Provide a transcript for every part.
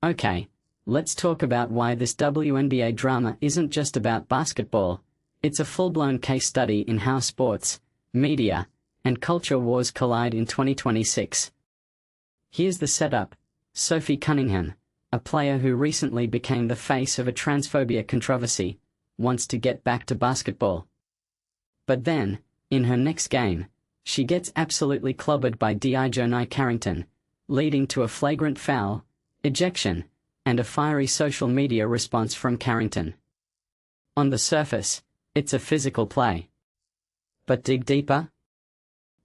Okay, let's talk about why this WNBA drama isn't just about basketball. It's a full-blown case study in how sports, media, and culture wars collide in 2026. Here's the setup. Sophie Cunningham, a player who recently became the face of a transphobia controversy, wants to get back to basketball. But then, in her next game, she gets absolutely clobbered by DiJonai Carrington, leading to a flagrant foul, ejection, and a fiery social media response from Carrington. On the surface, it's a physical play. But dig deeper?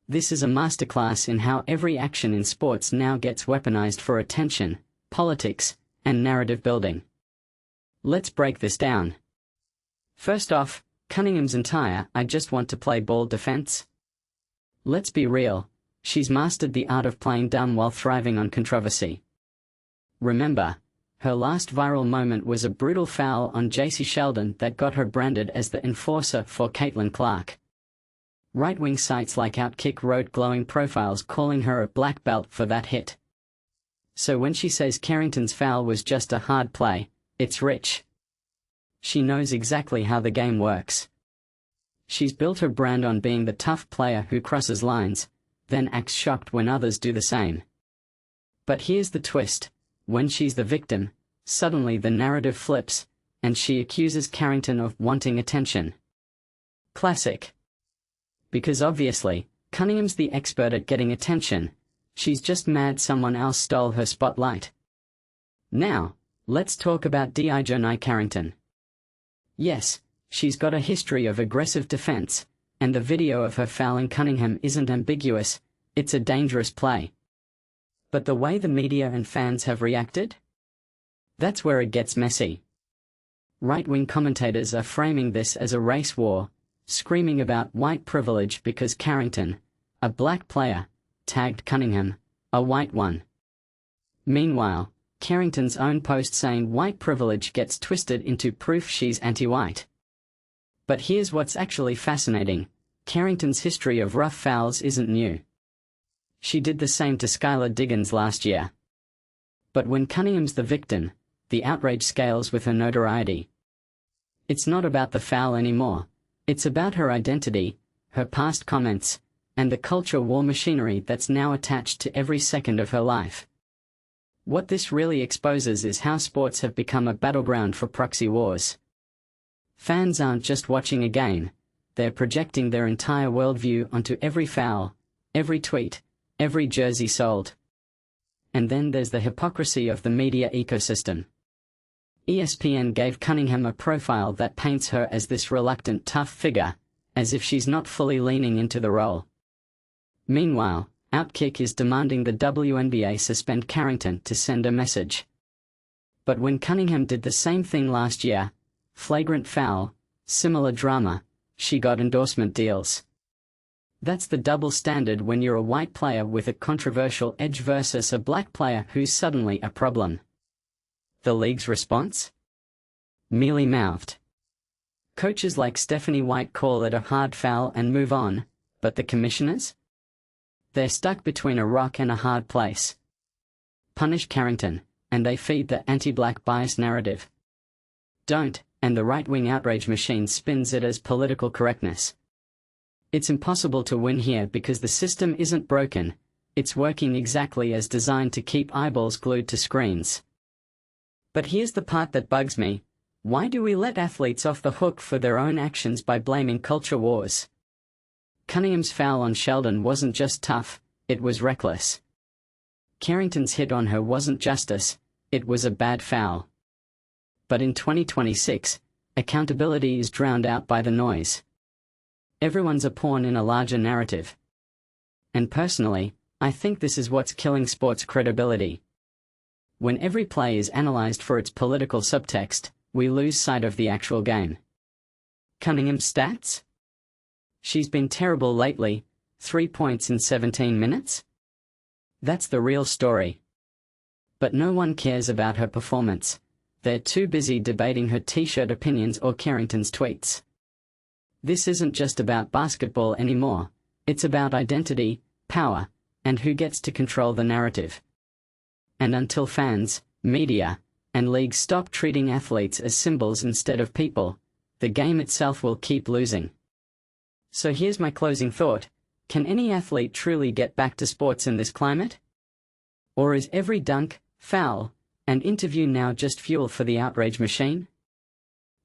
This is a masterclass in how every action in sports now gets weaponized for attention, politics, and narrative building. Let's break this down. First off, Cunningham's entire "I just want to play ball" defense. Let's be real, she's mastered the art of playing dumb while thriving on controversy. Remember, her last viral moment was a brutal foul on J.C. Sheldon that got her branded as the enforcer for Caitlin Clark. Right-wing sites like Outkick wrote glowing profiles calling her a black belt for that hit. So when she says Carrington's foul was just a hard play, it's rich. She knows exactly how the game works. She's built her brand on being the tough player who crosses lines, then acts shocked when others do the same. But here's the twist. When she's the victim, suddenly the narrative flips, and she accuses Carrington of wanting attention. Classic. Because obviously, Cunningham's the expert at getting attention. She's just mad someone else stole her spotlight. Now, let's talk about DiJonai Carrington. Yes, she's got a history of aggressive defense, and the video of her fouling Cunningham isn't ambiguous. It's a dangerous play. But the way the media and fans have reacted? That's where it gets messy. Right-wing commentators are framing this as a race war, screaming about white privilege because Carrington, a black player, tagged Cunningham, a white one. Meanwhile, Carrington's own post saying white privilege gets twisted into proof she's anti-white. But here's what's actually fascinating. Carrington's history of rough fouls isn't new. She did the same to Skylar Diggins last year. But when Cunningham's the victim, the outrage scales with her notoriety. It's not about the foul anymore. It's about her identity, her past comments, and the culture war machinery that's now attached to every second of her life. What this really exposes is how sports have become a battleground for proxy wars. Fans aren't just watching a game, they're projecting their entire worldview onto every foul, every tweet, every jersey sold. And then there's the hypocrisy of the media ecosystem. ESPN gave Cunningham a profile that paints her as this reluctant tough figure, as if she's not fully leaning into the role. Meanwhile, Outkick is demanding the WNBA suspend Carrington to send a message. But when Cunningham did the same thing last year, flagrant foul, similar drama, she got endorsement deals. That's the double standard when you're a white player with a controversial edge versus a black player who's suddenly a problem. The league's response? Mealy-mouthed. Coaches like Stephanie White call it a hard foul and move on, but the commissioners? They're stuck between a rock and a hard place. Punish Carrington, and they feed the anti-black bias narrative. Don't, and the right-wing outrage machine spins it as political correctness. It's impossible to win here because the system isn't broken, it's working exactly as designed to keep eyeballs glued to screens. But here's the part that bugs me. Why do we let athletes off the hook for their own actions by blaming culture wars? Cunningham's foul on Sheldon wasn't just tough, it was reckless. Carrington's hit on her wasn't justice, it was a bad foul. But in 2026, accountability is drowned out by the noise. Everyone's a pawn in a larger narrative. And personally, I think this is what's killing sports credibility. When every play is analyzed for its political subtext, we lose sight of the actual game. Cunningham's stats? She's been terrible lately, 3 points in 17 minutes? That's the real story. But no one cares about her performance. They're too busy debating her t-shirt opinions or Carrington's tweets. This isn't just about basketball anymore, it's about identity, power, and who gets to control the narrative. And until fans, media, and leagues stop treating athletes as symbols instead of people, the game itself will keep losing. So here's my closing thought. Can any athlete truly get back to sports in this climate? Or is every dunk, foul, and interview now just fuel for the outrage machine?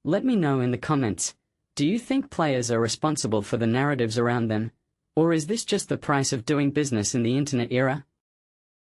Let me know in the comments. Do you think players are responsible for the narratives around them? Or is this just the price of doing business in the internet era?